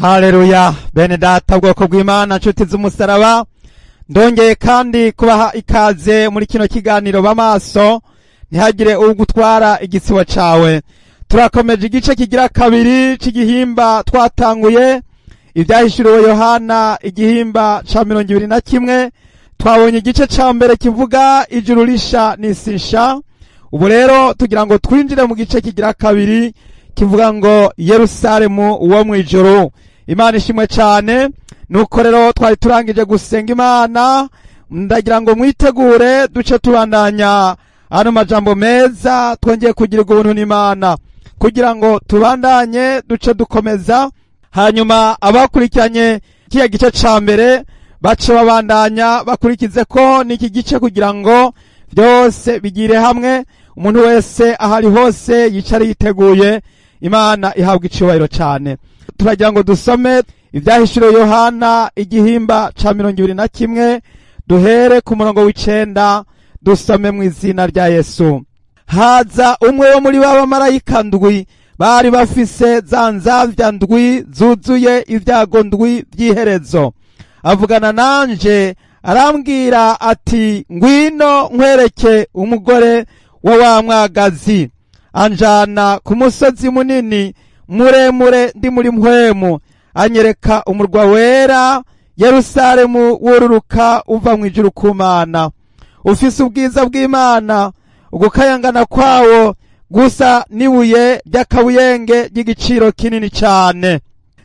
Haleluya, bene data bwoko bw'Imana nshuti z'umusaraba, ndongeye kandi kubaha ikaze muri kino kiganiro bamaso, ntihagire ugutwara igisibo cawe. Turakomeje igice kigira kabiri c'igihimba twatanguye, ivyahishuriwe Yohana igihimba ca 21. Twabonye igice ca mbere kivuga ijuru risha n'isi nsha. Ubu rero tugira ngo twinjire mu gice kigira kabiri kivuga ngo Yerusalemu uwo mwijuru. Imana ishimwe cyane. Nuko rero twari turangije gusenga Imana, ndagira ngo mwitegure duce tubandanya ano majambo meza twongeye kugirirwa ubuntu n'Imana, kugira ngo tubandanye duce dukomeza. Hanyuma abakurikiranye kiya gice ca mbere bace babandanya bakurikize ko niki gice, kugira ngo byose bigire hamwe, umuntu wese ahari hose yicare yiteguye. Imana ihabwa icubahiro cyane. Turagira ngo dusome ivyahishuriwe Yohana igihimba ca 21, duhere ku murongo w'9, dusome mu izina rya Yesu. Haza umwe wo muri b'abamarayika ndwi bari bafise za nzavya ndwi zuzuye ivyago ndwi vy'iherezo, avugana nanje arambwira ati, ngwino nkwereke umugore wa mwagazi. Anjana ku musozi munini muremure ndi muri mpwemu, anyereka umurwa wera Yerusalemu wururuka uva mu ijuru ku Mana, ufise ubwiza bw'Imana, ugukayangana kwawo gusa n'ibuye ry'akabuyenge ry'igiciro kinini cyane,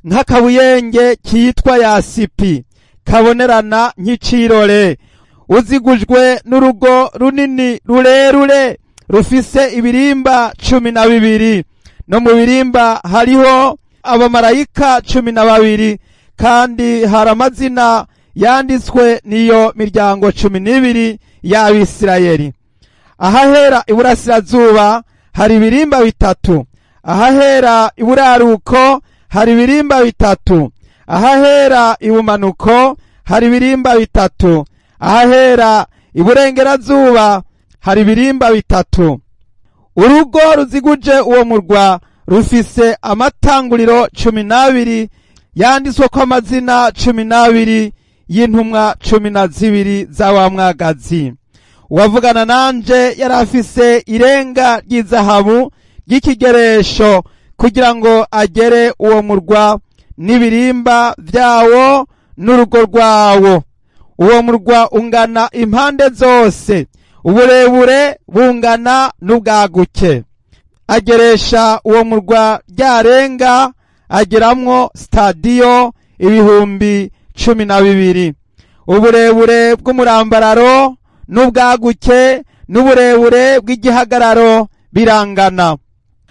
nk'akabuyenge kitwa yasipi kabonerana nk'icirore, uzigujwe n'urugo runini rurerure rufise ibirimba 12, no mu birimba hariho abamarayika 12, kandi hari amazina yanditswe niyo miryango 12 y'Abisirayeli. Ahahera iburasirazuba hari ibirimba 3, ahahera iburaruko hari ibirimba 3, ahahera ibumanuko hari ibirimba 3, ahahera iburengerazuba hari ibirimba 3. Urugo ruziguje uwo murwa rufise amatanguriro 12, yanditswe ko amazina 12 y'intumwa 12 za wa mwagazi. Uwavugana nanje yari afise irenga ry'izahabu ry'ikigeresho, kugira ngo agere uwo murwa n'ibirimba vyawo n'urugo rwawo. Uwo murwa ungana impande zose, uburebure bungana n'ubwaguke. Ageresha uwo murwa ryarenga, ageramwo stadiyo 12,000. Uburebure bw'umurambararo n'ubwaguke n'uburebure bw'igihagararo birangana.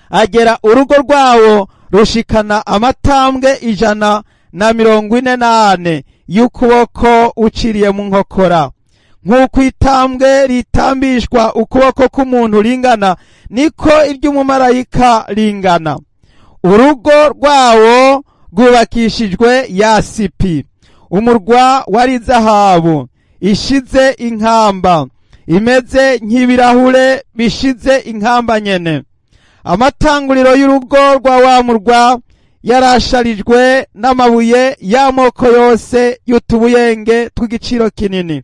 Agera urugo rwawo rushikana amatambwe 148 y'ukuboko uciriye mu nkokora. Nk'uko itambwe ritambishwa ukuboko k'umuntu ringana, niko iry'umumarayika ringana. Urugo rwawo rwubakishijwe yasipi, umurwa wari zahabu ishize inkamba, imeze nk'ibirahure bishize inkamba nyene. Amatanguriro y'urugo rwa wa murwa yarasharijwe n'amabuye y'amoko yose y'utubuyenge tw'igiciro kinini.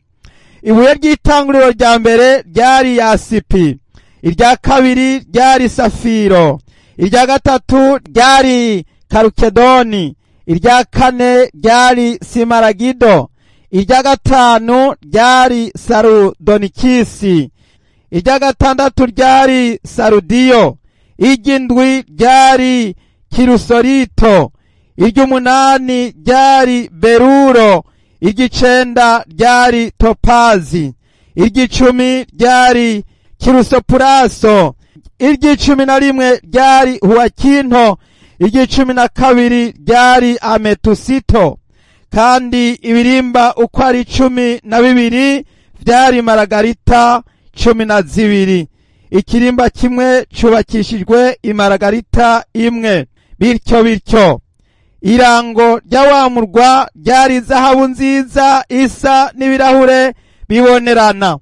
Ibuye ry'itanguriro rya mbere ryari yasipi, irya kabiri ryari safiro, irya gatatu ryari karukedoni, irya kane ryari simaragido, irya gatanu ryari sarudonikisi, irya gatandatu ryari sarudiyo, iry'indwi ryari kirusorito, iry'umunani ryari beruro, iry'icenda ryari topazi, iry'icumi ryari kirusopuraso, iry'icumi na rimwe ryari huwakinto, iry'icumi na kabiri ryari ametusito. Kandi ibirimba uko ari 12 vyari maragarita 12. Ikirimba kimwe cubakishijwe imaragarita imwe. Bityo irango rya wa murwa ryari zahabu nziza isa n'ibirahure bibonerana.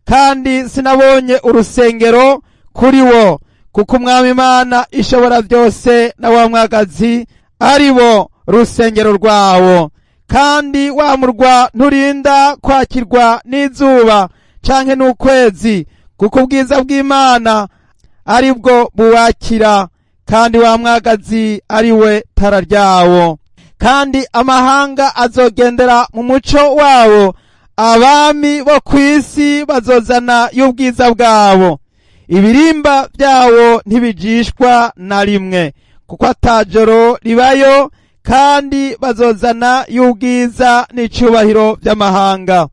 Kandi sinabonye urusengero kuri wo, kuko umwami Imana ishobora byose na wa mwagazi ari bo rusengero rwawo, kandi wa murwa nturinda kwakirwa n'izuba canke n'ukwezi, kuko ubwiza bw'Imana ari bwo buwakira, kandi wa mwagazi ari we tara ryawo. Kandi amahanga azogendera mu muco wawo, abami bo kw'isi bazozana y'ubwiza bwabo. Ibirimba vyawo ntibijishwa na rimwe, kuko atajoro ribayo, kandi bazozana y'ubwiza n'icubahiro vy'amahanga.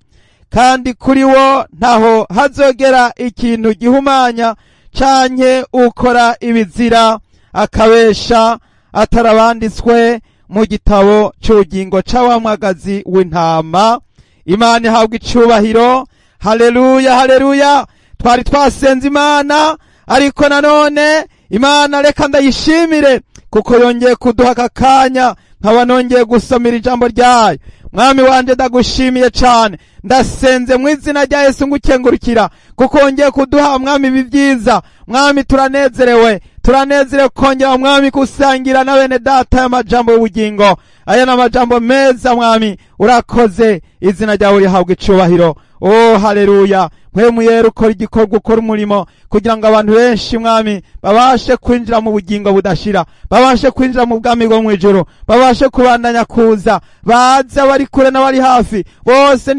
Kandi kuri wo ntaho hazogera ikintu gihumanya canke ukora ibizira akabesha atarabanditswe mu gitabo c'ubugingo c'awa mwagazi w'intama. Imana ihabwa icubahiro. Haleluya, haleluya. Twari twasenze Imana, ariko nanone Imana reka ndayishimire kuko yongeye kuduha aka kanya nkaba nongeye gusomera ijambo ryayo. Mwami wanje ndagushimiye cane, ndasenze mu izina rya Yesu ngukengurukira kuko wongeye kuduha Mwami ibi vyiza. Mwami turanezerewe kongera Mwami gusangira na bene data y'amajambo y'ubugingo. Aya n'amajambo meza Mwami, urakoze, izina ryawe rihabwa icubahiro. Oh haleluya. Mpwemu yera ukora igikorwa, ukora umurimo kugira ngo abantu benshi Mwami babashe kwinjira mu bugingo budashira, babashe kwinjira mu bwami bwo mwijuru, babashe kubandanya kuza, baze abari kure n'abari hafi bose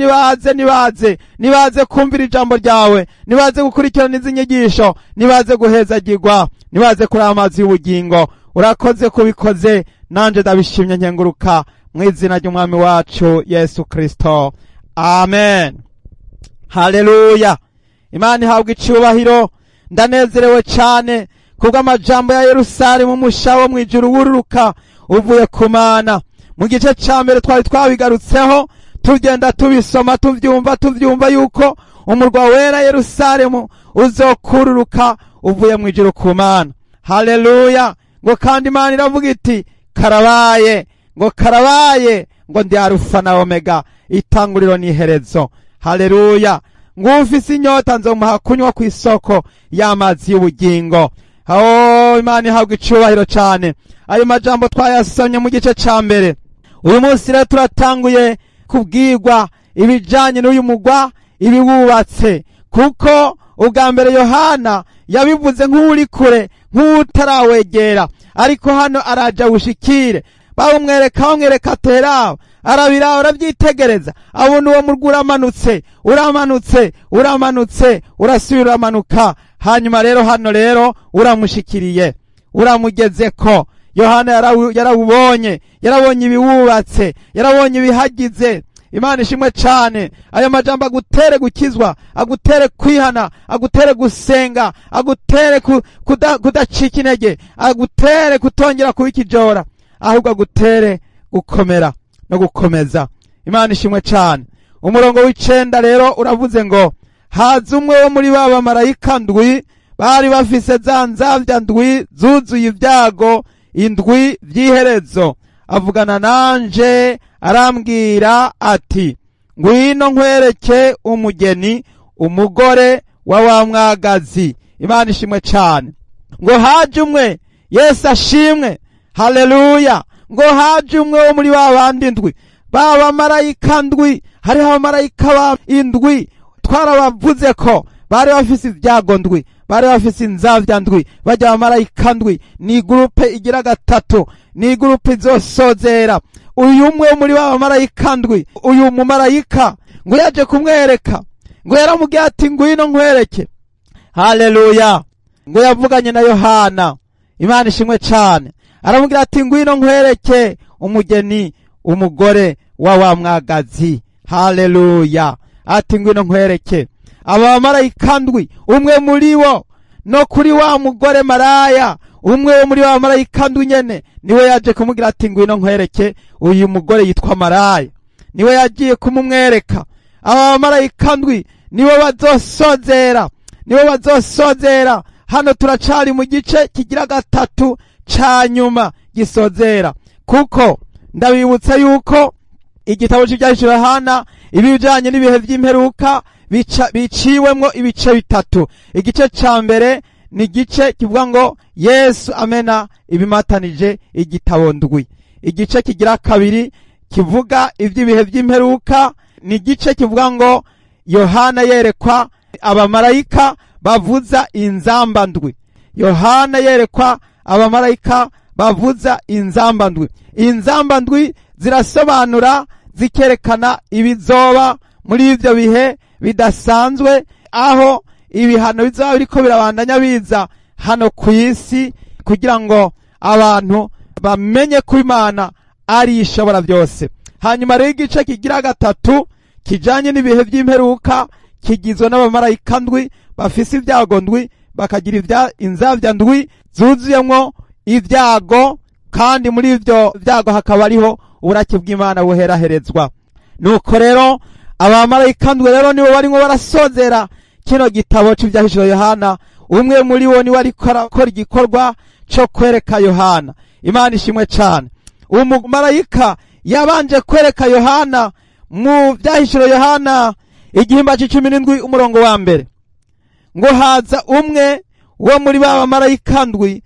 nibaze kumvira ijambo ryawe, nibaze gukurikirana izi nyigisho, nibaze guhezagirwa, nibaze kuri amazi y'ubugingo. Urakoze kubikoze, nanje ndabishimye nkenguruka mu izina ry'umwami wacu Yesu Kristo, amen. Haleluya. Imana ihabwa icubahiro. Ndanezerewe cane kubw'amajambo ya Yerusalemu musha wo mwijuru wururuka uvuye ku Mana. Mu gice ca mbere twari twabigarutseho, tugenda tubisoma tuvyumva yuko umurwa wera Yerusalemu uzokururuka uvuye mwijuru ku Mana. Haleluya. Ngo kandi Imana iravuga iti karabaye, ngo ndi Alufa na Omega, itanguriro n'iherezo. Haleluya. Ngufise inyota nzomuha kunywa kw'isoko y'amazi y'ubugingo. Imana ihabwa icubahiro cane. Ayo majambo twayasomye mu gice ca mbere. Uyu munsi rero turatanguye kubwirwa ibijanye n'uyu mugwa ibiwubatse, kuko ubwa mbere Yohana yabivuze nk'uri kure, nk'utarawegera, ariko hano araja bushikire. bamwereka atera arabira arabyitegereza abona uwo murwa uramanutse urasubira uramanuka. Hanyuma rero hano rero uramushikiriye uramugezeko. Yohana yarabonye ibiwubatse, yarabonye ibihagize. Imana ishimwe cyane. Ayo majambo agutere gukizwa, agutere kwihana, agutere gusenga, agutere kudacika intege, agutere kutongera kubikijora, ahubwo agutere gukomera no gukomeza. Imana ishimwe cyane. Umurongo w'icenda rero uravuze ngo haza umwe wo muri ba bamarayika ndwi bari bafise za nzavya ndwi zuzuye ibyago indwi by'iherezo, avugana nanje arambwira ati ngwino nkwereke umugeni, umugore wa mwagazi. Imana ishimwe cyane. Ngo haje umwe, Yesu ashimwe, haleluya. Ngo haje umwe wo muri babandi ndwi, baba marayika ndwi. Hariho abamarayika indwi twarabavuze ko bari bafise ibyago ndwi, bari bafise inzavya ndwi. Bajya abamarayika ndwi ni gurupe igira gatatu, ni gurupe izosozera. Uyu umwe muri ba bamarayika ndwi, uyu mumarayika ngo yaje kumwereka, ngo yaramubwiye ati ngwino nkwereke. Haleluya. Ngo yavuganye na Yohana. Imana ishimwe cyane. Aramubwira ati ngwino nkwereke umugeni, umugore wa mwagazi. Haleluya. Ati ngwino nkwereke aba bamarayika ndwi, umwe muri bo no kuri wa mugore maraya, umwe wo muri wa bamarayika ndwi nyene niwe yaje kumubwira ati ngwino nkwereke uyu mugore yitwa maraya. Niwe yagiye kumumwereka. Aba bamarayika ndwi nibo bazosozera. Hano turacari mu gice kigira gatatu ca nyuma gisozera, kuko ndabibutsa yuko igitabo cy'ibyahishwe Yohana ibijanye n'ibihe by'imperuka biciwemwo ibice bitatu. Igice ca mbere ni igice kivuga ngo Yesu amena ibimatanije igitabo ndwi. igice kigira kabiri kivuga iby'ibihe by'imperuka. Ni igice kivuga ngo Yohana yerekwa abamarayika bavuza inzamba ndwi. Yohana yerekwa abamarayika bavuza inzamba ndwi. Inzamba ndwi zirasobanura zikerekana ibizoba muri ivyo bihe bidasanzwe, aho ibihano bizaba biriko birabandanya biza hano ku isi, kugira ngo abantu bamenye ko Imana ari ishobora byose. Hanyuma rero igice kigira gatatu kijanye n'ibihe by'imperuka kigizwe n'abamarayika ndwi bafise ibyago ndwi, bakagira inzavya ndwi zuzuyemwo ibyago, kandi muri ivyo byago hakaba ariho uburake bw'Imana buheraherezwa. Nuko rero abamarayika ndwi rero nibo barimwo barasozera kino gitabo cy'ivyahishuro Yohana. Umwe muri bo niwe ariko arakora igikorwa cyo kwereka Yohana. Imana ishimwe cyane. Umumarayika yabanje kwereka Yohana mu vyahishuro Yohana igihimba c'17 umurongo wa mbere, ngo haza umwe wo muri ba bamarayika ndwi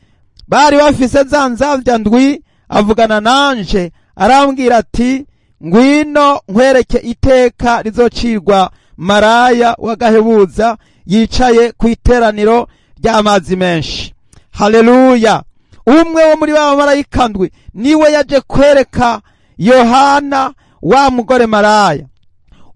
bari bafise za nzavya ndwi, avugana nanje arambwira ati, ngwino nkwereke iteka rizocirwa maraya w'agahebuza yicaye ku iteraniro ry'amazi menshi. Haleluya! Umwe wo muri ba bamarayika ndwi niwe yaje kwereka Yohana wa mugore maraya.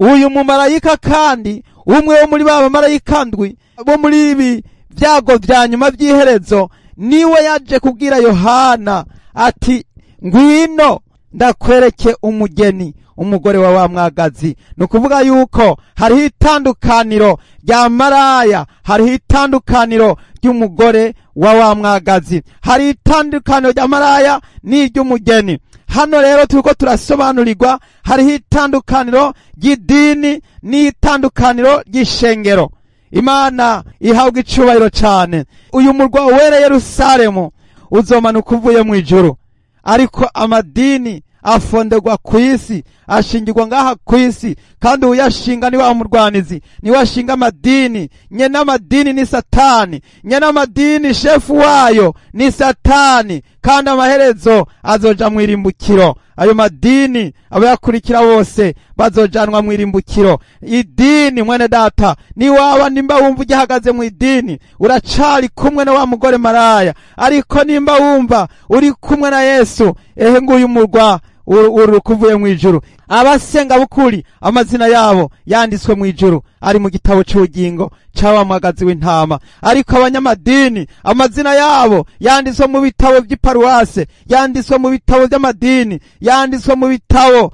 Uyu mumarayika kandi umwe wo muri ba bamarayika ndwi bo muri ibi vyago vya nyuma vy'iherezo niwe yaje kubwira Yohana ati, ngwino ndakwereke umugeni, umugore wa mwagazi. No kuvuga yuko hariho itandukaniro rya maraya, hariho itandukaniro ry'umugore wa mwagazi, hari itandukaniro rya maraya n'iry'umugeni. Hano rero turiko turasobanurirwa hariho itandukaniro ry'idini n'itandukaniro ry'ishengero. Imana ihabwa icubahiro cyane. Uyu murwa wera Yerusalemu uzomanuka uvuye mu ijuru, ariko amadini afonderwa ku isi, ashingirwa ngaha ku isi, kandi uyashinga ni wa murwanizi, ni washinga amadini. Nyene amadini ni Satani, nyene amadini shefu wayo ni Satani, kandi amaherezo azoja mu irimbukiro. Ayo madini abayakurikira bose bazojanwa mu irimbukiro. Idini mwene data, ni waba nimba wumva ugihagaze mu idini uracari kumwe na wa mugore maraya, ariko nimba wumva uri kumwe na Yesu, nguyu murwa urukuvuye mu ijuru. Abasenga bukuri amazina yabo yanditswe mu ijuru, ari mu gitabo cy'ubugingo cyawa mwagazi w'intama. Ariko abanyamadini amazina yabo yanditswe mu bitabo by'iparuwase, yanditswe mu bitabo by'amadini, yanditswe mu bitabo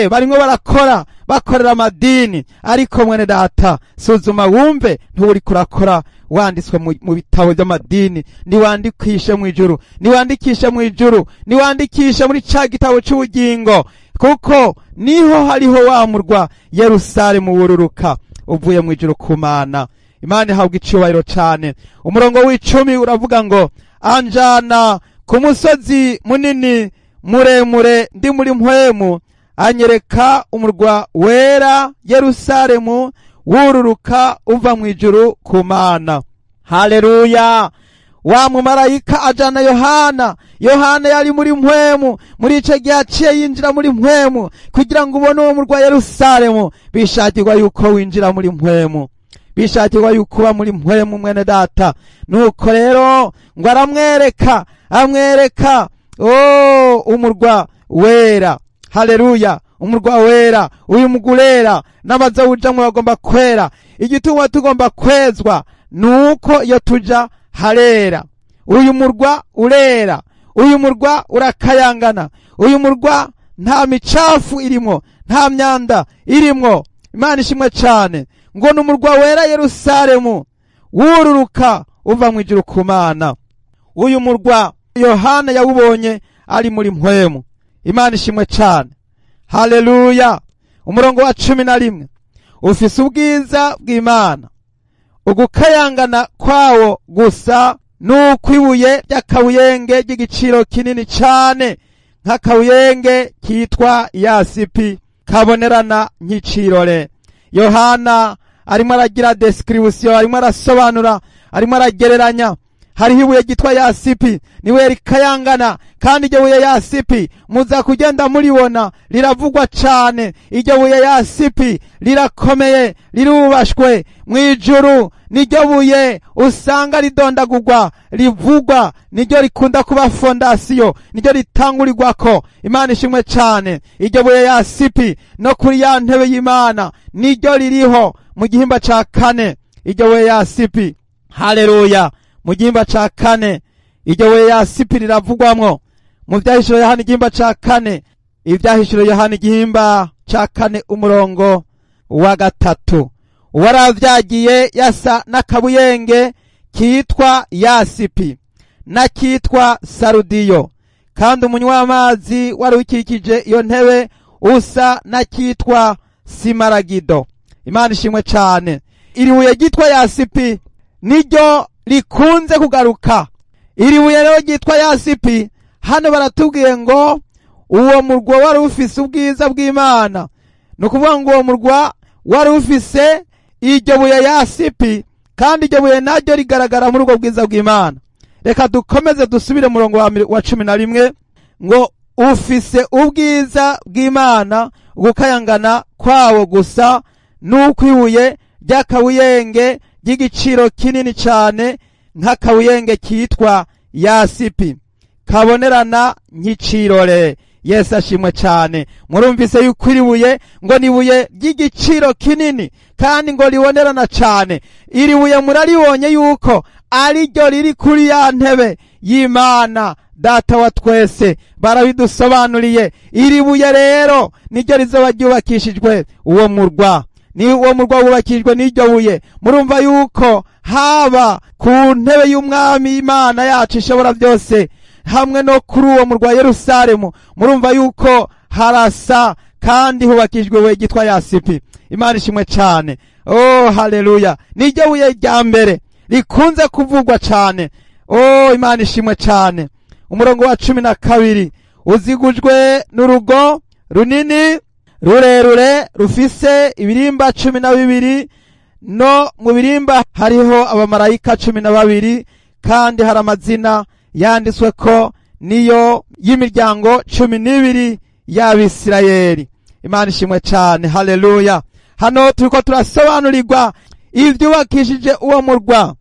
barimo bakorera amadini. Ariko mwene data, suzuma wumve nturi kurakora wanditswe mu bitabo by'amadini. Niwandikishe mu ijuru, niwandikishe mu ijuru, niwandikishe muri ca gitabo cy'ubugingo, kuko niho hariho wa murwa Yerusalemu wururuka uvuye mu ijuru ku Mana. Imana ihabwa icubahiro cyane. Umurongo w'10 uravuga ngo, anjana ku musozi munini muremure ndi muri mpwemu, anyereka umurwa wera Yerusalemu wururuka uva mu ijuru ku Mana. Haleluya! Wa mumarayika ajana Yohana. Yohana yari muri mpwemu, muri ico gihe aciye yinjira muri mpwemu. Kugira ngo ubone uwo murwa Yerusalemu, bishakirwa yuko winjira muri mpwemu, bishakirwa yuko uba muri mpwemu mwene data. Nuko rero ngo amwereka umurwa wera. Haleluya! Umurwa wera, uyu mugurera n'abazawujamwe bagomba kwera. Igituma tugomba kwezwa nuko iyo tuja harera. Uyu murwa urera, uyu murwa urakayangana, uyu murwa nta micafu irimo, nta myanda irimo. Imana ishimwe cyane. Ngo n'umurwa wera Yerusalemu wururuka uva mu ijuru ku Mana. Uyu murwa Yohana yawubonye ari muri mpwemu. Imana ishimwe cyane. Haleluya! Umurongo wa 11, ufise ubwiza bw'Imana, ugukayangana kwawo gusa n'ukwibuye ry'akabuyenge ry'igiciro kinini cyane, nk'akabuyenge kitwa yasipi kabonerana nk'icirore. Yohana arimo aragira description, arimo arasobanura, arimo aragereranya. hariho ibuye ryitwa yasipi, niwe rikayangana, kandi iryo buye yasipi muza kugenda muribona riravugwa cane. iryo buye yasipi rirakomeye, rirubashwe mw'ijuru, niryo buye usanga ridondagurwa rivugwa, niryo rikunda kuba fondasiyo, niryo ritangurirwako. Imana ishimwe cane. iryo buye yasipi no kuri ya ntebe y'Imana niryo ririho mu gihimba ca kane. iryo buye yasipi, haleluya, mu gihimba ca kane iryo buye yasipi riravugwamwo mu vyahishuro Yohana igihimba ca kane. ivyahishuro Yohana igihimba ca kane umurongo wa 3. uwaravyagiye yasa n'akabuyenge kitwa yasipi n'akitwa sarudiyo, kandi umunywa w'amazi wari ukikije iyo ntebe usa n'akitwa simaragido. Imana ishimwe cane. iri buye ryitwa yasipi niryo rikunze kugaruka. iri buye rero ryitwa yasipi, hano baratubwiye ngo uwo murwa wari ufise ubwiza bw'Imana. ni ukuvuga ngo uwo murwa wari ufise iryo buye yasipi, kandi iryo buye naryo rigaragara muri ubwo bwiza bw'Imana. reka dukomeze dusubire murongo wa 11 ngo ufise ubwiza bw'Imana, gukayangana kwawo gusa nuko ibuye ry'akabuyenge ry'igiciro kinini cane nk'akabuyenge kitwa yasipi kabonerana nk'icirore. Yesu ashimwe cane. murumvise yuko iri buye ngo ni buye ry'igiciro kinini kandi ngo ribonerana cane. iri buye muraribonye yuko ari ryo riri kuri ya ntebe y'Imana Data wa twese, barabidusobanuriye. iri buye rero niryo rizoba ryubakishijwe uwo murwa. ni uwo murwa wubakishijwe n'iryo buye. murumva yuko haba ku ntebe y'umwami Imana yacu ishobora byose, hamwe no kuri uwo murwa Yerusalemu, murumva yuko harasa kandi hubakishijwe ibuye ryitwa yasipi. Imana ishimwe cane. Oh haleluya. niryo buye rya mbere rikunze kuvugwa cane. Oh Imana ishimwe cane. umurongo wa 12, uzigujwe n'urugo runini rurerure rufise ibirimba 12, no mu birimba hariho abamarayika 12, kandi hari amazina yanditswe ko niyo y'imiryango 12 y'Abisirayeli. Imana ishimwe cane. haleluya. hano turiko turasobanurirwa ivyubakishije uwo murwa.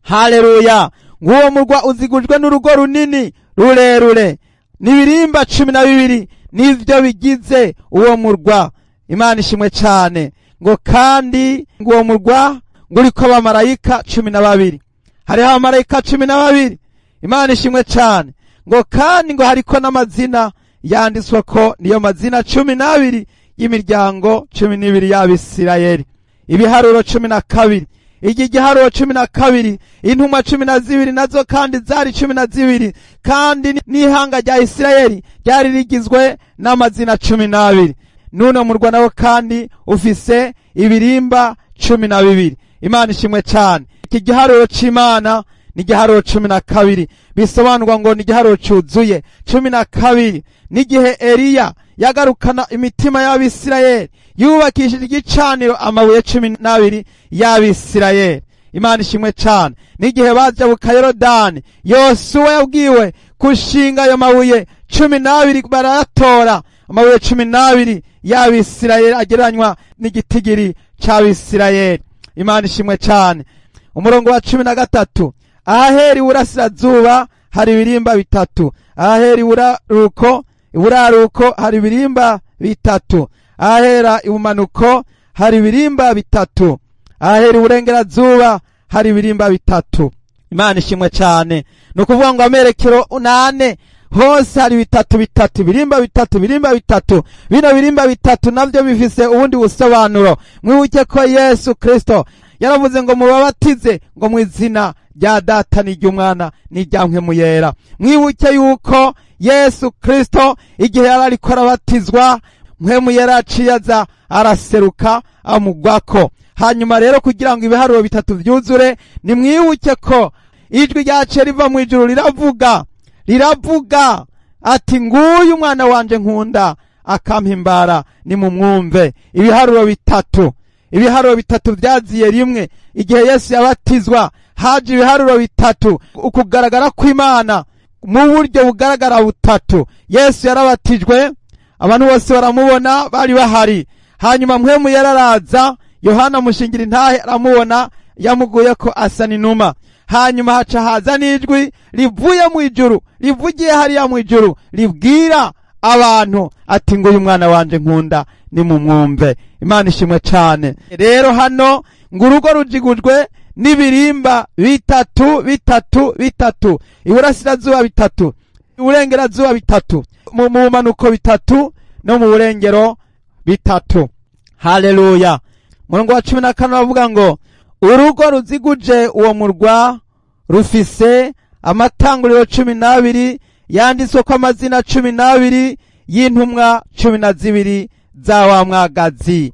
haleluya. nguwo murwa uzigujwe n'urugo runini rurerure, n'ibirimba 12 nivyo bigize uwo murwa. Imana ishimwe cane. ngo kandi nguwo murwa nguriko abamarayika 12, hariho abamarayika 12. Imana ishimwe cane. ngo kandi ngo hariko n'amazina yanditswe ko niyo mazina 12 y'imiryango 12 y'Abisirayeli. ibiharuro 12. iki giharuro 12, intumwa 12 nazo kandi zari 12, kandi n'ihanga rya Isirayeli ryari rigizwe n'amazina 12. nuno murwa nawo kandi ufise ibirimba 12. Imana ishimwe cane. iki giharuro c'Imana ni igiharuro 12, bisobanurwa ngo ni igiharuro cuzuye 12. n'igihe Eliya yagarukana imitima y'Abisirayeli yubakishije igicaniro amabuye 12 y'Abisirayeli. Imana ishimwe cane. n'igihe bajabuka Yorodani, Yosuwa yabwiwe kushinga ayo mabuye 12, barayatora amabuye 12 y'Abisirayeli agereranywa n'igitigiri c'Abisirayeli. Imana ishimwe cane. umurongo wa 13, ahahera iburasirazuba hari ibirimba 3, ahahera iburaruko hari ibirimba 3, ahahera ibumanuko hari ibirimba 3, ahahera iburengerazuba hari ibirimba 3. Imana ishimwe cane. no kuvuga ngo amerekero 8 hose hari 3 ibirimba 3. bino birimba 3 navyo bifise ubundi busobanuro. mwibuke ko Yesu Kristo yaravuze ngo mubabatize ngo mu izina rya Data n'iry'Umwana n'irya Mpwemu Yera. mwibuke yuko Yesu Kristo igihe yarariko arabatizwa, Mpwemu Yera aciyaza araseruka amugwako. hanyuma rero kugira ngo ibiharuro 3 vyuzure, ni mwibuke ko ijwi ryaciye riva mu ijuru riravuga ati nguyu umwana wanje nkunda akampimbara, ni mumwumve. ibiharuro 3 vyaziye rimwe igihe Yesu yabatizwa, haje ibiharuro bitatu, ukugaragara kw'Imana mu buryo bugaragara butatu. Yesu yarabatijwe, abantu bose baramubona bari bahari. Hanyuma mpwemu yararaza, Yohana mushingira intahe aramubona, yamuguye ko asa n'inuma. Hanyuma haca haza n'ijwi rivuye mu ijuru, rivugiye hariya mu ijuru, ribwira abantu ati ngo uyu mwana wanje nkunda nimumwumve. Imana ishimwe cane. Rero hano ngo urugo rujigujwe n'ibirimba bitatu bitatu bitatu, iburasirazuba bitatu, iburengerazuba bitatu, mu manuko bitatu, no mu burengero bitatu. Haleluya. Murongo wa 14 bavuga ngo urugo ruziguje uwo murwa rufise amatanguriro 12 yanditswe ko amazina 12 y'intumwa 12 za wa mwagazi.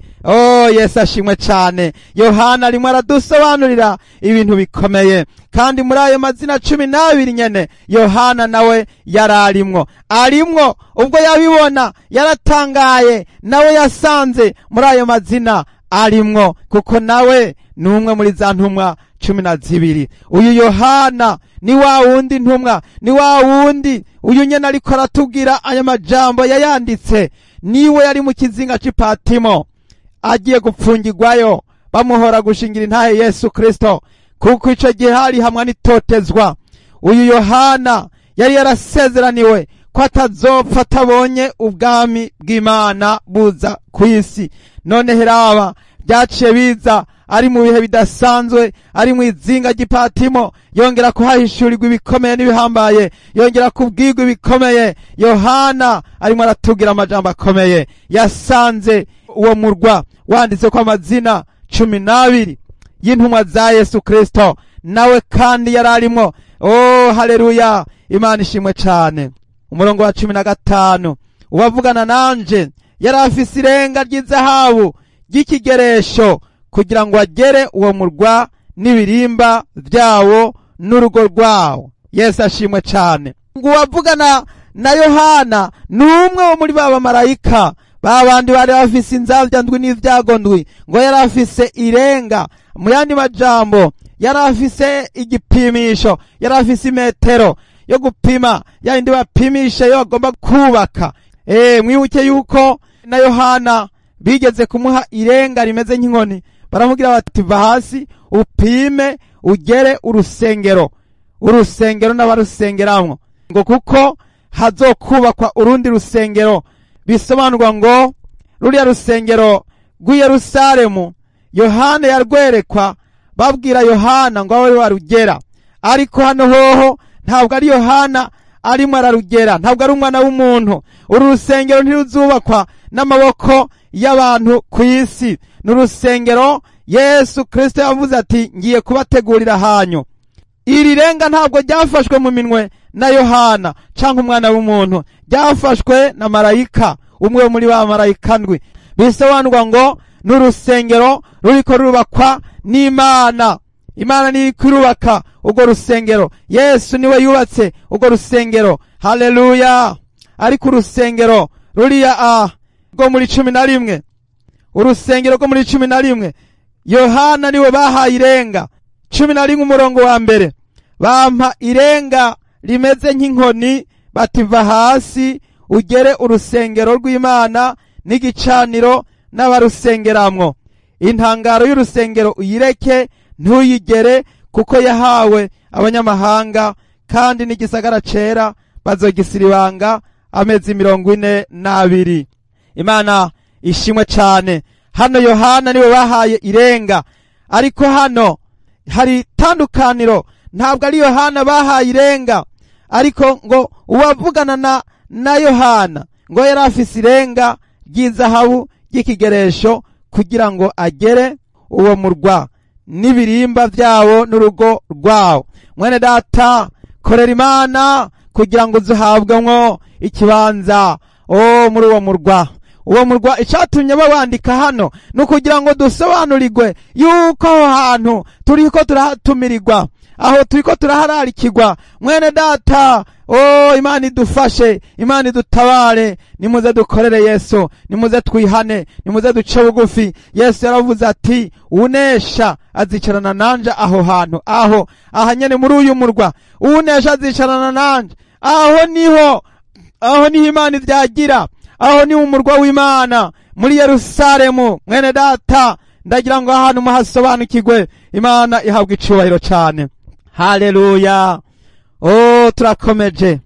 Yesu ashimwe cane. Yohana arimo aradusobanurira ibintu bikomeye, kandi muri ayo mazina 12 nyene Yohana nawe yararimwo. Arimwo ubwo yabibona yaratangaye, nawe yasanze muri ayo mazina arimwo, kuko nawe ni umwe muri za ntumwa 12. Uyu Yohana ni wa wundi ntumwa, ni wa wundi uyu nyene ariko aratubwira aya majambo yayanditse. Niwe yari mu kizinga c'Ipatimo agiye gupfungirwayo, bamuhora gushingira intahe Yesu Kristo, kuko ico gihe hari hamwe n'itotezwa. Uyu Yohana yari yarasezeraniwe ko atazopfa atabonye ubwami bw'Imana buza kw'isi. None heraba byaciye biza ari mu bihe bidasanzwe, ari mu izinga ry'Ipatimo, yongera kuhahishurirwa ibikomeye n'ibihambaye, yongera kubwirwa ibikomeye. Yohana arimo aratugira amajambo akomeye. Yasanze uwo murwa wanditse ko amazina 12 y'intumwa za Yesu Kristo, nawe kandi yararimo. Haleluya. Imana ishimwe cane. Umurongo wa 15, uwavugana nanje yari afise irenga ry'izahabu ry'ikigeresho, kugira ngo agere uwo murwa n'ibirimba vyawo n'urugo rwawo. Yesu ashimwe cane. Ngo uwavugana na Yohana n'umwe wo muri baba marayika babandi bari bafise inzavya ndwi n'ivyago ndwi, ngo yari afise irenga. Mu yandi majambo yari afise igipimisho, yari afise imetero yo gupima yandi bapimisha yo agomba kubaka. Mwibuke yuko na Yohana bigeze kumuha irenga rimeze nk'inkoni, baramugira bati va hasi upime ugere urusengero n'abarusengeramwo, ngo kuko hazokubakwa urundi rusengero. Bisobanurwa ngo ruriya rusengero rw'i Yerusalemu Yohana yarwerekwa, babwira Yohana ngo abe warugera. Ariko hano hoho ntabwo ari Yohana arimo ararugera, ntabwo ari umwana w'umuntu. Uru rusengero ntiruzubakwa n'amaboko y'abantu ku isi, n'urusengero Yesu Kristo yavuze ati ngiye kubategurira hanyu. Iri renga ntabwo ryafashwe mu minwe na Yohana canke umwana w'umuntu, ryafashwe na marayika, umwe muri ba marayika ndwi. Bisobanurwa ngo n'urusengero ruriko rurubakwa n'Imana. Imana niyo irubaka urwo rusengero. Yesu niwe yubatse urwo rusengero. Haleluya. Ariko urusengero ruriya rwo muri 11, urusengero rwo muri 11 Yohana niwe bahaye irenga. 11 umurongo wa mbere, bampa irenga rimeze nk'inkoni, bativa hasi ugere urusengero rw'Imana n'igicaniro n'abarusengeramwo. Intangaro y'urusengero uyireke ntuyigere, kuko yahawe abanyamahanga, kandi n'igisagara cera bazogisiribanga amezi 42. Imana ishimwe cane. Hano Yohana niwe bahaye irenga, ariko hano hari tandukaniro. Ntabwo ari Yohana bahaye irenga, ariko ngo uwavugana na Yohana ngo yari afise irenga ry'izahabu ry'ikigeresho, kugira ngo agere uwo murwa n'ibirimba vyawo n'urugo rwawo. Mwene data, korera Imana kugira ngo uzuhabwamwo ikibanza muri uwo murwa. Uwo murwa icatumye bawandika hano no kugira ngo dusobanurirwe yuko aho hantu turiko turahatumirirwa, aho turiko turahararikirwa. Mwene data, Imana idufashe, Imana idutabare, nimuze dukorere Yesu, nimuze twihane, nimuze duce bugufi. Yesu yaravuze ati unesha azicarana nanje aho hantu, aho nyene muri uyu murwa, unesha azicarana nanje. Aho niho Imana ivyagira, aho ni umurwa w'Imana muri Yerusalemu. Mwene data, ndagira ngo ahantu muhasobanukirwe, Imana ihabwa icubahiro cane. Haleluya. Turakomeje.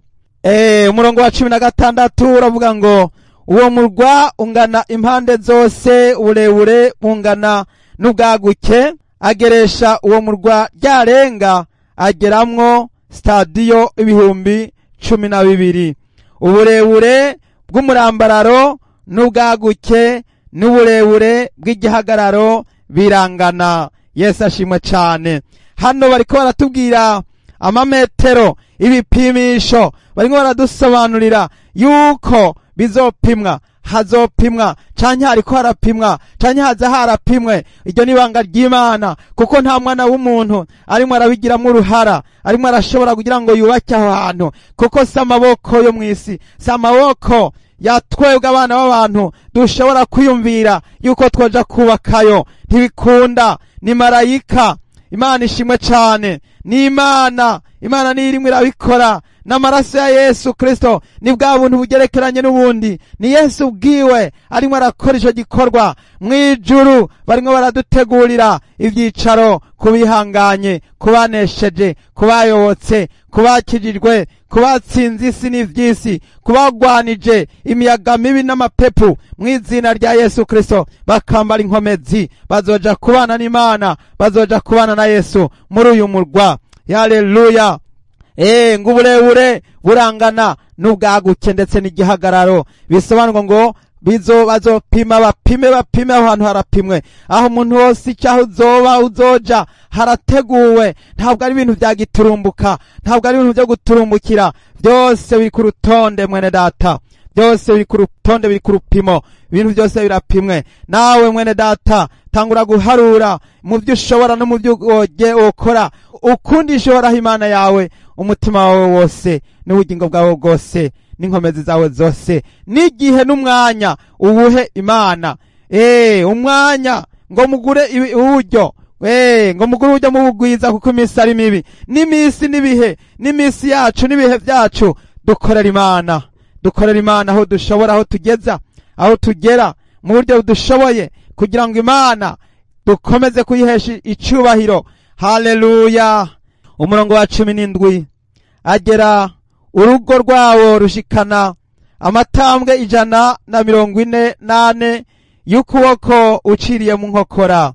Umurongo wa 16 uravuga ngo uwo murwa ungana impande zose, uburebure bungana n'ubwaguke, ageresha uwo murwa ryarenga ageramwo stadiyo 12,000. Uburebure bw'umurambararo n'ubwaguke n'uburebure bw'igihagararo birangana. Yesu ashimwe cane. Hano bariko baratubwira amametero, ibipimisho, barimo baradusobanurira yuko bizopimwa, hazopimwa, canke hariko harapimwa, canke haza harapimwe. Iryo ni banga ry'Imana, kuko nta mwana w'umuntu arimo arabigiramwo uruhara, arimo arashobora kugira ngo yubake aho hantu, kuko si amaboko yo mw'isi, si amaboko ya twebwe abana b'abantu dushobora kwiyumvira yuko twoja kubakayo. Ntibikunda, ni marayika. Imana ishimwe cane, ni Imana niyo irimwo irabikora. N'amaraso ya Yesu Kristo ni bwa buntu bugerekeranye n'ubundi, ni Yesu ubwiwe arimo arakora ico gikorwa. Mwijuru barimo baradutegurira ivyicaro, kubihanganye, kubanesheje, kubayobotse, kubakijijwe, kubatsinze isi n'ivyisi, kubagwanije imiyaga mibi n'amapepu. Mw'izina rya Yesu Kristo bakambara inkomezi, bazoja kubana n'Imana, bazoja kubana na Yesu muri uyu murwa. Haleluya. Nguburebure burangana n'ubwaguke ndetse n'igihagararo. Bisobanurwa ngo bazopima, bapime aho hantu harapimwe. Aho umuntu wose icyaho uzoja harateguwe. Ntabwo ari ibintu vya giturumbuka, ntabwo ari ibintu vyo guturumbukira. Byose biri ku rutonde mwene data, byose biri ku rutonde, biri ku rupimo. Ibintu byose birapimwe. Nawe mwene data, tangura guharura mu byo ushobora no mu byo ukora, ukundisha Uhoraho Imana yawe umutima wawe wose n'ubugingo bwawe bwose n'inkomezi zawe zose, n'igihe n'umwanya uwuhe Imana. Umwanya ngo mugure uburyo, ngo mugure uburyo mu bugwiza, kuko iminsi ari mibi. N'imisi n'ibihe, n'imisi yacu n'ibihe vyacu dukorera Imana, dukorera Imana aho dushobora, aho tugeza, aho tugera mu buryo dushoboye, kugira ngo Imana dukomeze kuyihesha icubahiro. Haleluya. Umurongo wa 17, agera urugo rwawo rushikana amatambwe 148 y'ukuboko uciriye mu nkokora.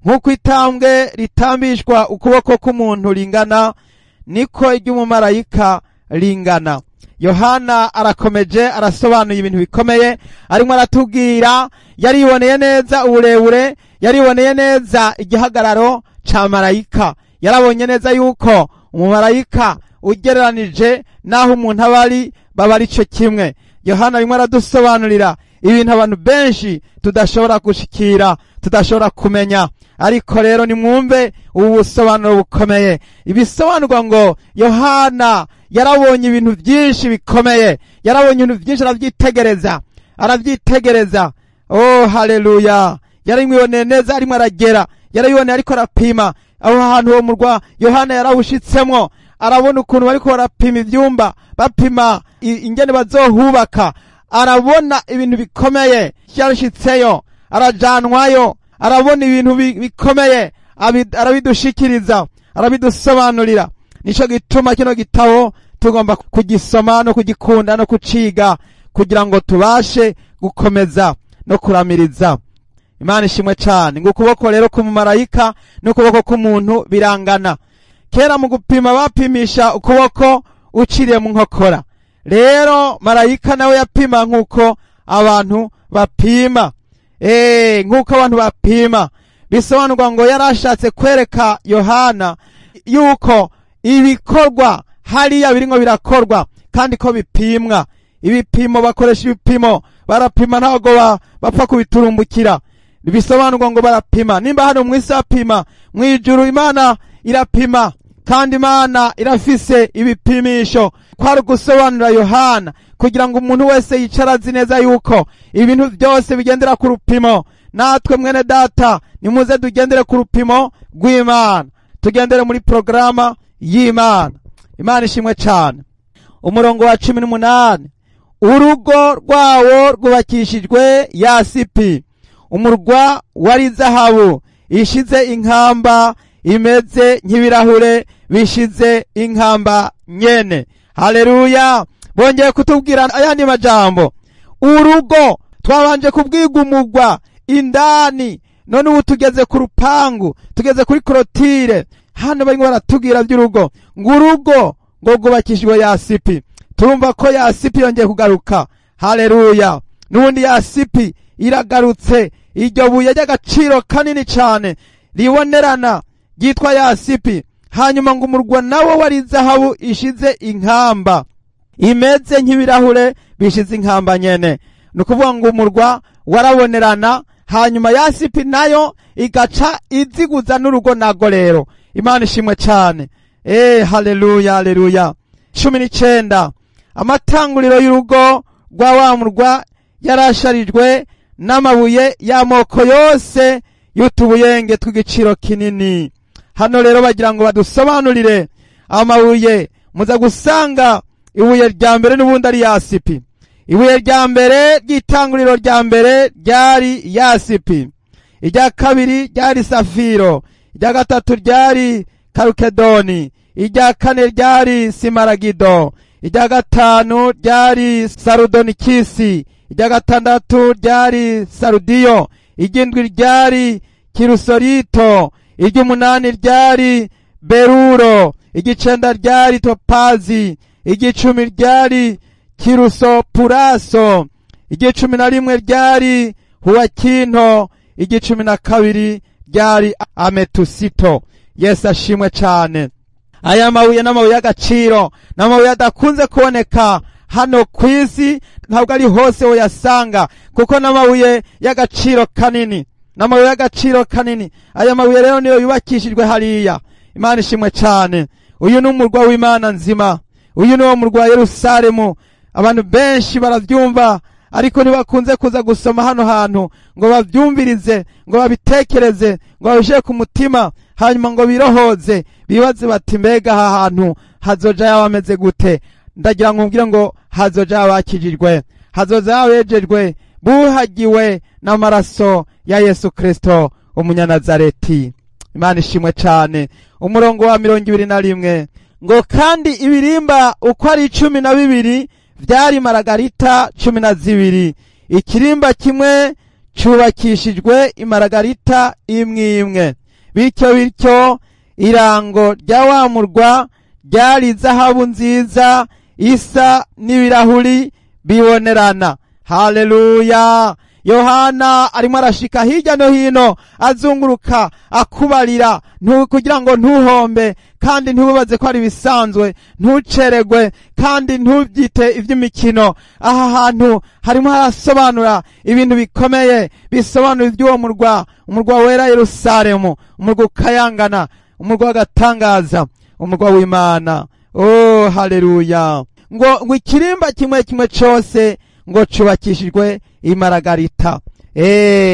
Nk'uko itambwe ritambishwa ukuboko k'umuntu ringana, niko iry'umumarayika ringana. Yohana arakomeje, arasobanuye ibintu bikomeye, arimo aratubwira, yariboneye neza uburebure, yariboneye neza igihagararo ca marayika. Yarabonye neza yuko umumarayika ugereranije naho umuntu baba ari cyo kimwe. Yohana arimo aradusobanurira ibintu abantu benshi tudashobora gushikira, tudashobora kumenya. Ariko rero nimwumve ubu busobanuro bukomeye. Ibisobanurwa ngo Yohana yarabonye ibintu byinshi bikomeye, yarabonye ibintu byinshi, aravyitegereza. Haleluya. Yarimwiboneye neza, arimo aragera, yarabiboneye ariko arapima aho hantu ho murwa. Yohana yarabushitsemwo, arabona ukuntu bariko barapima ivyumba, bapima ingene bazohubaka. Arabona ibintu bikomeye, yarashitseyo, arajanwayo, arabona ibintu bikomeye, arabidushikiriza, arabidusobanurira. Nico gituma kino gitabo tugomba kugisoma no kugikunda no kuciga, kugira ngo tubashe gukomeza no kuramiriza. Imana ishimwe cyane. Ngo ukuboko rero k'umumarayika n'ukuboko k'umuntu birangana. Kera mu gupima bapimisha ukuboko uciriye mu nkokora. Rero marayika nawe yapima nk'uko abantu bapima. Nk'uko abantu bapima. Bisobanurwa ngo yarashatse kwereka Yohana yuko ibikorwa hariya biringo birakorwa kandi ko bipimwa. Ibipimo, bakoresha ibipimo, barapima, ntago bapfa kubiturumbukira. Bisobanurwa ngo barapima. Nimba hano mw'isi apima, mwijuru Imana irapima, kandi Imana irafise ibipimisho kwari gusobanura Yohana kugira ngo umuntu wese yicara azi neza yuko ibintu byose bigendera ku rupimo. Natwe mwene data nimuze tugendere ku rupimo rw'Imana, tugendere muri programa y'Imana. Imana ishimwe cyane. Umurongo wa 18, urugo rwawo rwubakishijwe yasipi, umurwa wari zahabu ishize inkamba imeze nk'ibirahure bishize inkamba nyene. Haleluya. Bongeye kutubwira ayandi majambo. Urugo twabanje kubwiga umugwa indani, none ubu tugeze ku rupangu, tugeze kuri korotire. Hano barimo baratubwira by'urugo, ngo urugo ngo rwubakishijwe yasipi. Turumva ko yasipi yongeye kugaruka. Haleluya. Nubundi yasipi iragarutse, iryo buye ry'agaciro kanini cyane ribonerana ryitwa yasipi. Hanyuma ngo umurwa nawo wari zahabu ishize inkamba imeze nk'ibirahure bishize inkamba nyene. Nukuvuga ngo umurwa warabonerana, hanyuma yasipi nayo igaca iziguza n'urugo nago rero. Imana ishimwe cyane. Haleluya, haleluya. 19, amatanguriro y'urugo rwa wa murwa yarasharijwe n'amabuye y'amoko yose y'utubuyenge tw'igiciro kinini. Hano rero bagira ngo badusobanurire amabuye. Muza gusanga ibuye rya mbere n'ubundi ari yasipi. Ibuye rya mbere ry'itanguriro rya mbere ryari yasipi, irya kabiri ryari safiro, irya gatatu ryari karukedoni, irya kane ryari simaragido, irya gatanu ryari sarudonikisi, irya gatandatu ryari sarudiyo, iry'indwi ryari kirusorito, iry'umunani ryari beruro, iry'icenda ryari topazi, iry'icumi ryari kirusopuraso, iry'icumi na rimwe ryari huwakinto, iry'icumi na kabiri ryari ametusito. Yesu ashimwe cyane. Aya mabuye n'amabuye y'agaciro, n'amabuye adakunze kuboneka hano ku isi, ntabwo ari hose woyasanga, kuko n'amabuye y'agaciro kanini, n'amabuye y'agaciro kanini. Aya mabuye rero niyo yubakishijwe hariya. Imana ishimwe cyane. Uyu ni umurwa w'Imana nzima, uyu ni wo murwa wa Yerusalemu. Abantu benshi baravyumva, ariko ntibakunze kuza gusoma hano hantu ngo bavyumvirize, ngo babitekereze, ngo babishe ku mutima, hanyuma ngo birohoze, bibaze bati mbega aha hantu hazoja yabameze gute. Ndagira ngo mbwire ngo hazoja abakijijwe, hazoja abejejwe, buhagiwe n'amaraso ya Yesu Kristo umunyanazareti. Imana ishimwe cyane. Umurongo wa 21, ngo kandi ibirimba uko ari 12 vyari maragarita 12, ikirimba kimwe cubakishijwe imaragarita imwe imwe. Bityo irango rya wa murwa ryari zahabu nziza isa n'ibirahuri bibonerana. Haleluya. Yohana arimo arashika hirya no hino azunguruka akubarira kugira ngo ntuhombe, kandi ntubaze ko ari bisanzwe, ntuceregwe, kandi ntubyite iby'imikino. Aha hantu harimo harasobanura ibintu bikomeye, bisobanura iby'uwo murwa, umurwa wera Yerusalemu, umurwa ukayangana, umurwa w'agatangaza, umurwa w'Imana. Oh, haleluya. Ngo ikirimba kimwe kimwe cyose ngo cubakishijwe imaragarita.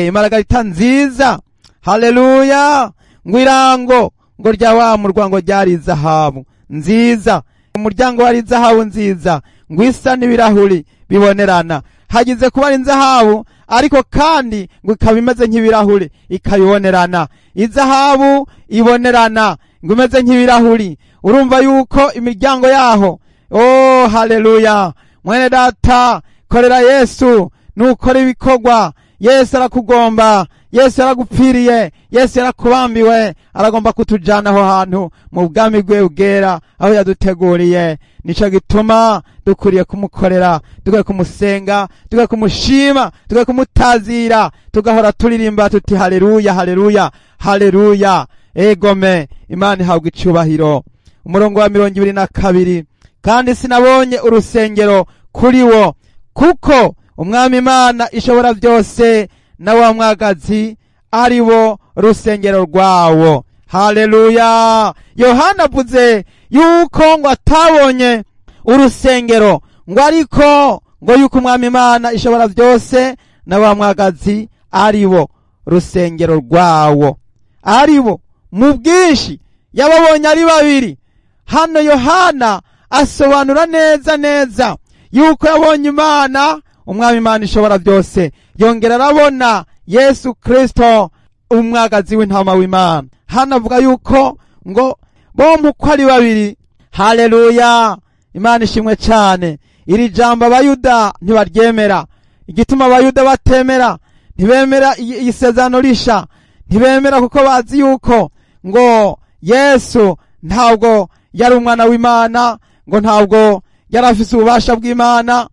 Imaragarita nziza. Haleluya. Ngo irango ngo rya wa murwa ngo ryari zahabu nziza, umuryango wari zahabu nziza, ngo isa n'ibirahuri bibonerana. Hagize kuba ari zahabu, ariko kandi ngo ikaba imeze nk'ibirahuri ikabibonerana. Izahabu ibonerana ngo imeze nk'ibirahuri. Urumva yuko imiryango yaho, oh haleluya. Mwene data, korera Yesu, nukora ibikorwa. Yesu arakugomba, Yesu aragupfiriye, Yesu yarakubambiwe, aragomba kutujana aho hantu mu bwami bwe bwera aho yaduteguriye. Nico gituma dukuriye kumukorera, dukwiye kumusenga, dukwiye kumushima, dukwiye kumutazira, tugahora turirimba tuti haleluya, haleluya, haleluya. Egome, Imana ihabwa icubahiro. Umurongo wa 22, kandi sinabonye urusengero kuri wo, kuko umwami Imana ishobora byose na wa mwagazi ari bo rusengero rwawo. Haleluya. Yohana avuze yuko ngo atabonye urusengero ngo ariko ngo yuko umwami Imana ishobora byose na wa mwagazi aribo rusengero rwawo, aribo mu bwinshi yababonye ari babiri. Hano Yohana asobanura neza yuko yabonye Imana, umwami Imana ishobora byose, yongera arabona Yesu Kristo umwagazi w'intama w'Imana. Hano avuga yuko ngo bombi uko ari babiri. Haleluya. Imana ishimwe cyane. Iri jambo abayuda ntibaryemera. Igituma abayuda batemera, ntibemera isezerano risha, ntibemera kuko bazi yuko ngo Yesu ntabwo yari umwana w'Imana, ngo ntabwo yari afise ububasha bw'Imana.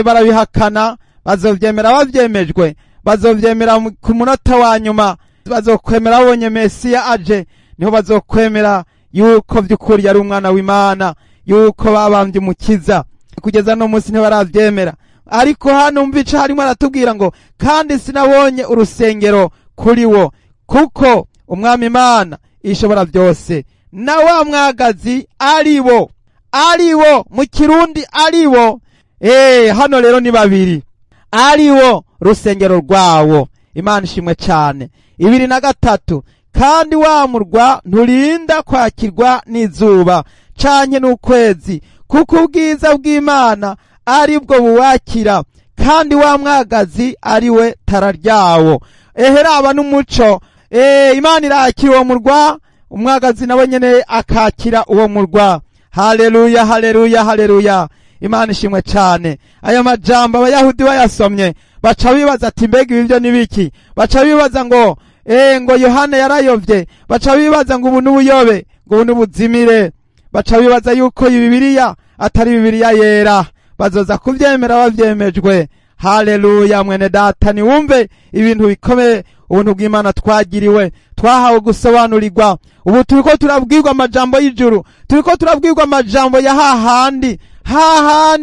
Barabihakana. Bazovyemera bavyemejwe, bazovyemera ku munota wa nyuma, bazokwemera babonye Mesiya aje, niho bazokwemera yuko vy'ukuri yari umwana w'Imana, yuko babambye umukiza. Kugeza no munsi ntibaravyemera. Ariko hano mvica harimo aratubwira ngo kandi sinabonye urusengero kuri wo, kuko umwami Imana ishobora byose na wa mwagazi aribo mu kirundi aribo. Hano rero ni babiri, aribo rusengero rwawo. Imana ishimwe cyane. 23 kandi wa murwa nturinda kwakirwa n'izuba canke n'ukwezi, kuko ubwiza bw'Imana aribwo buwakira, kandi wa mwagazi ariwe tara ryawo. Raba n'umuco. Imana irakira uwo murwa, umwagazi nawe nyene akakira uwo murwa. Haleluya, haleluya, haleluya. Imana ishimwe cyane. Aya majambo abayahudi bayasomye baca bibaza ati mbega ibyo nibiki? Baca bibaza ngo ngo Yohana yarayovye, baca bibaza ngo ubu n'ubuyobe, ngo ubu n'ubuzimire, baca bibaza yuko Bibiliya atari Bibiliya yera. Bazoza kuvyemera bavyemejwe. Haleluya. Mwene data niwumve ibintu bikomeye ubuntu bw'Imana twagiriwe, twahawe gusobanurirwa. Ubu turiko turabwirwa amajambo y'ijuru, turiko turabwirwa amajambo ya hahandi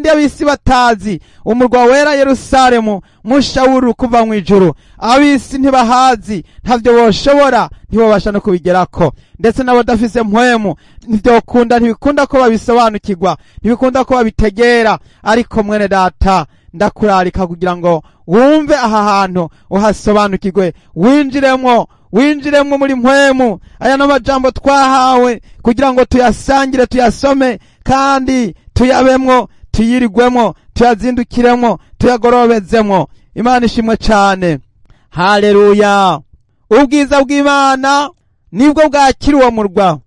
abisi batazi, umurwa wera Yerusalemu mushawuru kuva mu ijuru. Abisi ntibahazi, ntavyo boshobora, ntibobasha no kubigerako, ndetse nabo dafise mpwemu ntibikunda ko babisobanukirwa, ntibikunda ko babitegera. Ariko mwene data ndakurarika kugira ngo wumve aha hantu uhasobanukirwe, winjiremwo muri mpwemu. Aya no majambo twahawe kugira ngo tuyasangire, tuyasome, kandi tuyabemwo, tuyirigwemwo, tuyazindukiremwo, tuyagorobezemwo. Imana ishimwe cyane. Haleluya. Ubwiza bw'Imana nibwo bwakira uwo murwa,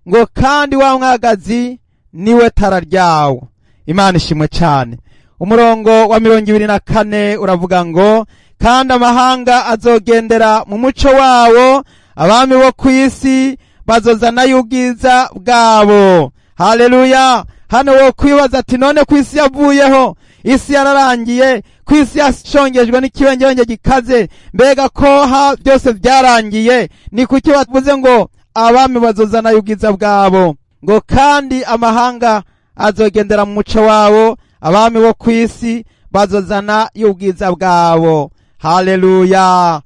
ngo kandi wa mwagazi niwe tara ryawo. Imana ishimwe cyane. Umurongo wa 24 uravuga ngo kandi amahanga azogendera mu muco wawo, abami bo kwisi bazozana y'ubwiza bwabo. Haleluya. Hano wo kwibaza ati none kwisi yavuyeho, isi yararangiye, kwisi yashongejwe n'ikibengenge gikaze, mbega ko byose byarangiye, ni kuki bavuze ngo abami bazozana y'ubwiza bwabo? Ngo kandi amahanga azogendera mu muco wawo, abami bo kwisi bazozana y'ubwiza bwabo. Haleluya.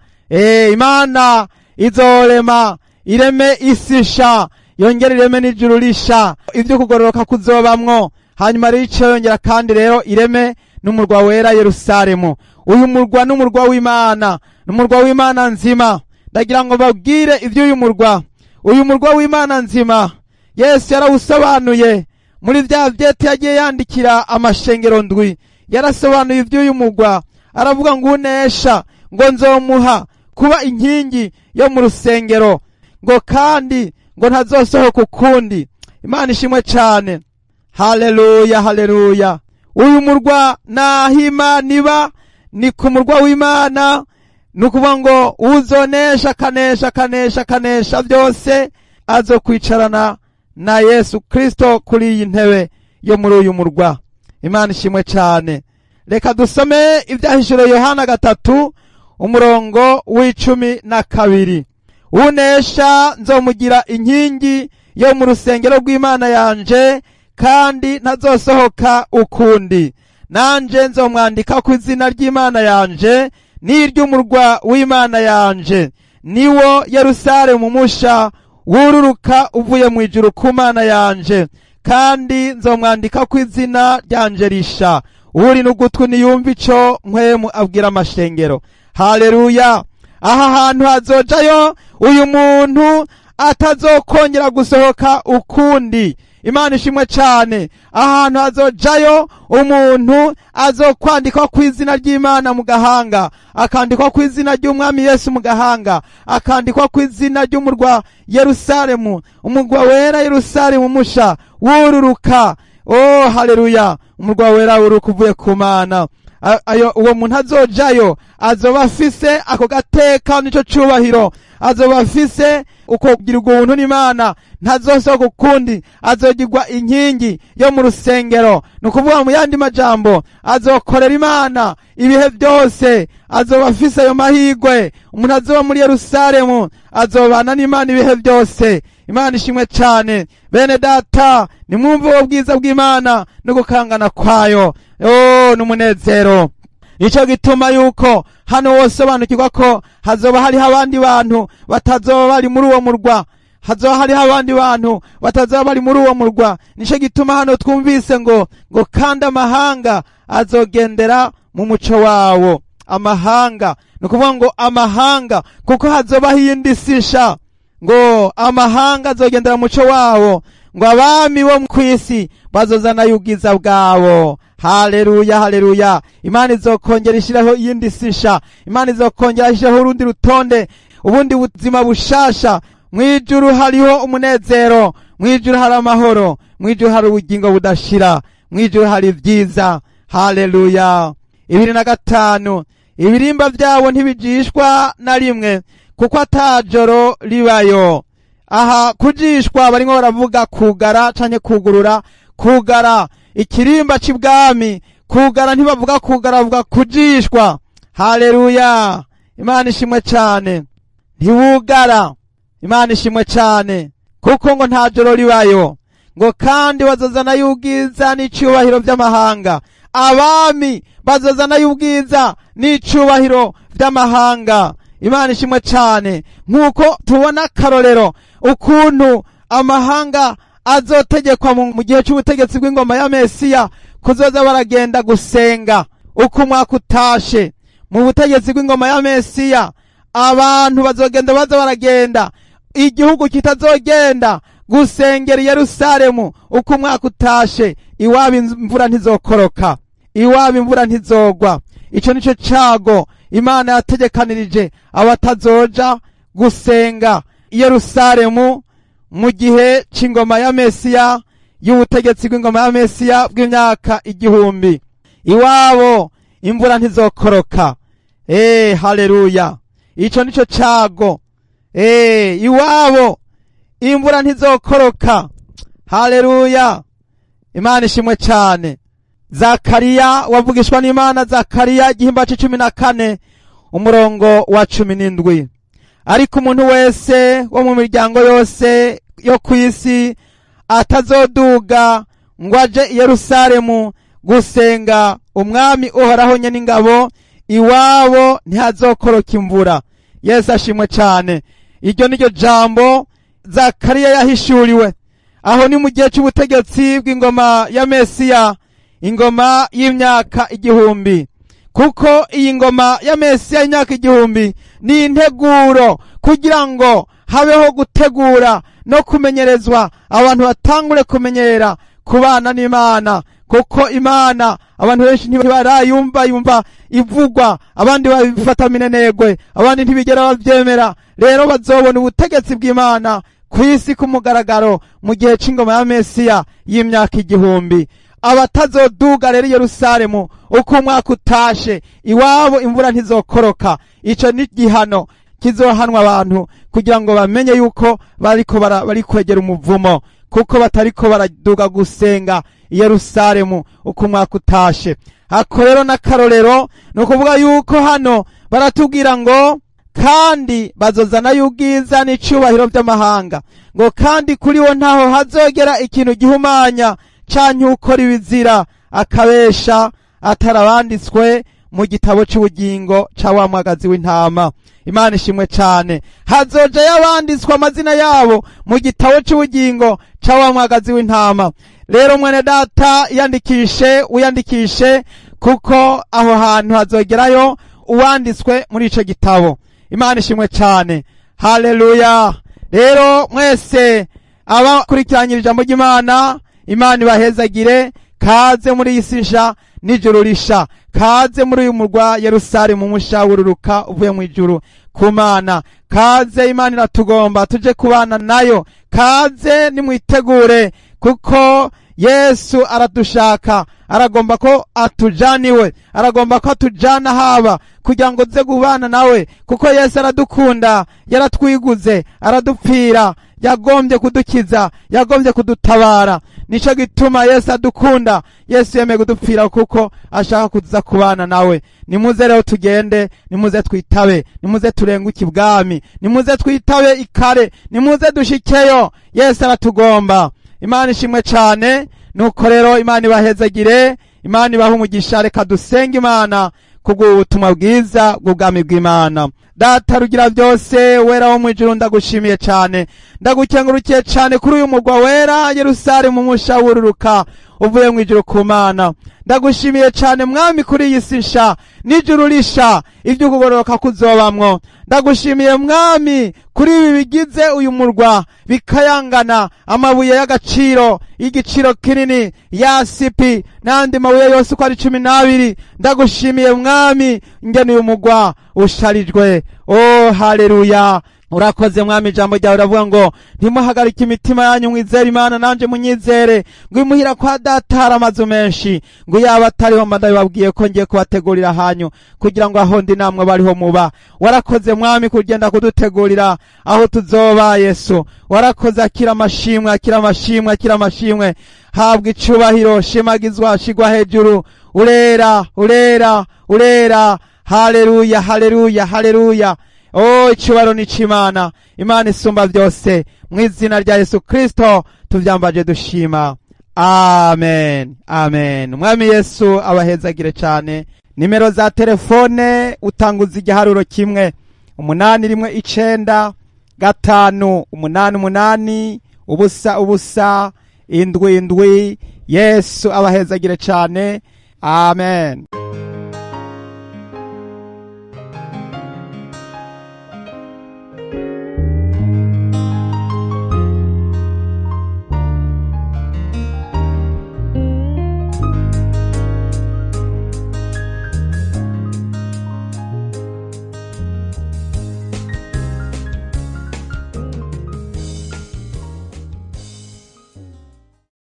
Imana izorema, ireme isisha, yongera ireme n'ijuru risha, ibyo kugororoka kuzobamwo. Hanyuma rero ico yongera kandi rero ireme n'umurwa wera Yerusalemu. Uyu murwa n'umurwa w'Imana, n'umurwa w'Imana nzima. Ndagira ngo babwire ibyo uyu murwa w'Imana nzima Yesu yarawusobanuye muri vya vyete yagiye yandikira amashengero ndwi. Yarasobanuye ibyo uyu murwa, aravuga ngo unesha ngo nzomuha kuba inkingi yo mu rusengero, ngo kandi ngo ntazosohoka ukundi. Imana ishimwe cyane. Haleluya, haleluya. Uyu murwa nahima niba ni ku murwa w'Imana, nukuvuga ngo uzonesha kanesha byose azokwicarana na Yesu Kristo kuri iyi ntebe yo muri uyu murwa. Imana ishimwe cyane. Reka dusome ibyahishuriwe Yohana 3 umurongo w'12. Unesha nzomugira inkingi yo mu rusengero rw'Imana yanje, kandi ntazosohoka ukundi. Nanje nzomwandika ku izina ry'Imana yanje n'iry'umurwa w'Imana yanje, niwo Yerusalemu musha wururuka uvuye mu ijuru ku Mana yanje, kandi nzomwandika ku izina ryanje risha. Uri n'ugutwi niyumva ico mpwemu abwira amashengero. Haleluya! Aha hantu hazojayo uyu muntu atazokongera gusohoka ukundi. Imana ishimwe cyane. Ahantu hazojayo umuntu azokwandikwa ku izina ry'Imana mu gahanga, akandikwa ku izina ry'umwami Yesu mu gahanga, akandikwa ku izina ry'umurwa Yerusalemu, umurwa wera Yerusalemu musha wururuka. Oh haleluya! Umurwa wera wururuka uvuye ku Mana. Uwo muntu azojayo azoba afise ako gateka nico cubahiro, azoba afise uko kugirirwa ubuntu n'Imana, ntazosohoka ukundi, azogirwa inkingi yo mu rusengero. Nukuvuga mu yandi majambo, azokorera Imana ibihe byose, azoba afise ayo mahigwe. Umuntu azoba muri Yerusalemu azobana n'Imana ibihe byose. Imana ishimwe cyane. Bene data, nimwumve ubu bwiza bw'Imana no gukangana kwayo. N'umunezero. Nico gituma yuko hano wosobanukirwa ko hazoba hariho abandi bantu batazoba bari muri uwo murwa, hazoba hariho abandi bantu batazoba bari muri uwo murwa. Nico gituma hano twumvise ngo kandi amahanga azogendera mu muco wawo. Amahanga, nukuvuga ngo amahanga, kuko hazoba hiyindi sisha, ngo amahanga azogendera mu muco wawo, ngo abami bo kwisi bazozana y'ubwiza bwabo. Haleluya, haleluya. Imana izokongera ishiraho iyindi sisha, Imana izokongera ishiraho urundi rutonde, ubundi buzima bushasha. Mwijuru hariho umunezero, mwijuru hari amahoro, mwijuru hari ubugingo budashira, mwijuru hari vyiza. Haleluya. 25 ibirimba byabo ntibijishwa na rimwe, kuko atajoro ribayo. Aha kujishwa barinko baravuga kugara canke kugurura. Kugara ikirimba c'ibwami, kugara ntibavuga kugara, bavuga kujishwa. Haleluya. Imana ishimwe cyane. Ntibugara. Imana ishimwe cyane, kuko ngo nta joro ribayo. Ngo kandi bazozana y'ubwiza n'icubahiro by'amahanga. Abami bazozana y'ubwiza n'icubahiro by'amahanga. Imana ishimwe cyane. Nkuko tubona karorero ukuntu amahanga azotegekwa mu gihe cy'ubutegetsi bw'ingoma ya Mesiya, kuzoza baragenda gusenga uko umwaka utashe. Mu butegetsi bw'ingoma ya Mesiya abantu bazogenda baza baragenda, igihugu kitazogenda gusengera Yerusalemu uko umwaka utashe. Iwabo imvura ntizokoroka, iwabo imvura ntizogwa. Ico nico cago Imana yategekanirije abatazoja gusenga Yerusalemu mu gihe c'ingoma ya Mesiya, y'ubutegetsi bw'ingoma ya Mesiya bw'imyaka 1000. Iwabo imvura ntizokoroka. Haleluya. Ico nico cago. Iwabo imvura ntizokoroka. Haleluya. Imana ishimwe cyane. Zakariya wavugishwa n'Imana, Zakariya igihimba 14 umurongo wa 17. Ariko umuntu wese wo mu miryango yose yo kwisi atazoduga ngo aje i Yerusalemu gusenga umwami uhoraho nyene ingabo, iwabo ntihazokoroka imvura. Yesu ashimwe cyane. Iryo niryo jambo Zakariya yahishuriwe. Aho ni mu gihe cy'ubutegetsi bw'ingoma ya Mesiya, ingoma y'imyaka 1000. Kuko iyi ngoma ya Mesiya y'imyaka 1000 ni integuro kugira ngo habeho gutegura no kumenyerezwa, abantu batangure kumenyera kubana n'Imana. Kuko Imana abantu benshi ntibarayumva ivugwa, abandi babifata minenegwe, abandi ntibigera bavyemera. Rero bazobona ubutegetsi bw'Imana kwisi kumugaragaro mu gihe c'ingoma ya Mesiya y'imyaka 1000. Abatazoduga rero Yerusalemu uko umwaka utashe, iwabo imvura ntizokoroka. Ico ni gihano kizohanwa abantu kugira ngo bamenye yuko bari kwegera umuvumo, kuko batariko baraduga gusenga Yerusalemu uko umwaka utashe. Hako rero n'akarorero nukuvuga yuko hano baratubwira ngo kandi bazozana y'ubwiza n'icubahiro by'amahanga. Ngo kandi kuri wo ntaho hazogera ikintu gihumanya canke ukora ibizira akabesha atarabanditswe mu gitabo c'ubugingo ca wa mwagazi w'intama. Imana ishimwe cane. Hazoja yabanditswe amazina yabo mu gitabo c'ubugingo ca wa mwagazi w'intama. Rero mwene data uyandikishe kuko aho hantu hazogerayo uwanditswe muri ico gitabo. Imana ishimwe cane. Haleluya. Rero mwese abakurikiranyira ijambo ry'Imana, Imana ibahezagire. Kaze muri iyi si nsha n'ijuru risha. Kaze muri uyu murwa Yerusalemu musha wururuka uvuye mu ijuru ku Mana. Kaze, Imana iratugomba tuje kubana nayo. Kaze nimwitegure kuko Yesu aradushaka, aragomba ko atujaniwe, aragomba ko atujana haba kugira ngo ze kubana nawe, kuko Yesu aradukunda, yaratwiguze, aradupfira, yagombye kudukiza, yagombye kudutabara. Nico gituma Yesu adukunda, Yesu yemeye kudupfira kuko ashaka kuza kubana nawe. Nimuze rero tugende, nimuze twitabe, nimuze turenguke ibwami, nimuze twitabe ikare, nimuze dushikeyo. Yesu aratugomba. Imana ishimwe cane. Nuko rero Imana ibahezagire, Imana ibahe umugisha. Reka dusenga Imana kubw'ubutumwa bwiza bw'ubwami bw'Imana. Data rugira byose, wera wo mwijuru, ndagushimiye cane, ndagukengurukiye cane kuri uyu murwa wera Yerusalemu musha wururuka uvuye mu ijuru ku Mana. Ndagushimiye cane mwami kuri iyi si nsha n'ijuru risha ivyo kugororoka kuzobamwo. Ndagushimiye mwami kuri ibi bigize uyu murwa bikayangana, amabuye y'agaciro, igiciro kinini, yasipi n'andi mabuye yose uko ari 12. Ndagushimiye mwami ingene uyu murwa usharijwe. Oh haleluya. Urakoze mwami, ijambo ryawe ravuga ngo ntimuhagarike imitima yanyu, mwizere Imana nanje munyizere, ngo imuhira kwa data hari amazu menshi, ngo yaba atariho mba ndabibabwiye ko ngiye kubategurira hanyu kugira ngo aho ndi namwe bariho muba. Warakoze mwami kugenda kudutegurira aho tuzoba. Yesu warakoze. Akira amashimwe, akira amashimwe, akira amashimwe. Habwa icubahiro, shimagizwa, shigwa hejuru. Urera, urera, urera. Haleluya, haleluya, haleluya. Oh, icubahiro ni c'Imana, Imana isumba byose. Mu izina rya Yesu Kristo tuvyambaje dushima. Amen, amen. Umwami Yesu abahezagire cane. Nimero za telefone utanguza igiharuro kimwe 819 588 ubusa ubusa 77. Yesu abahezagire cane. Amen.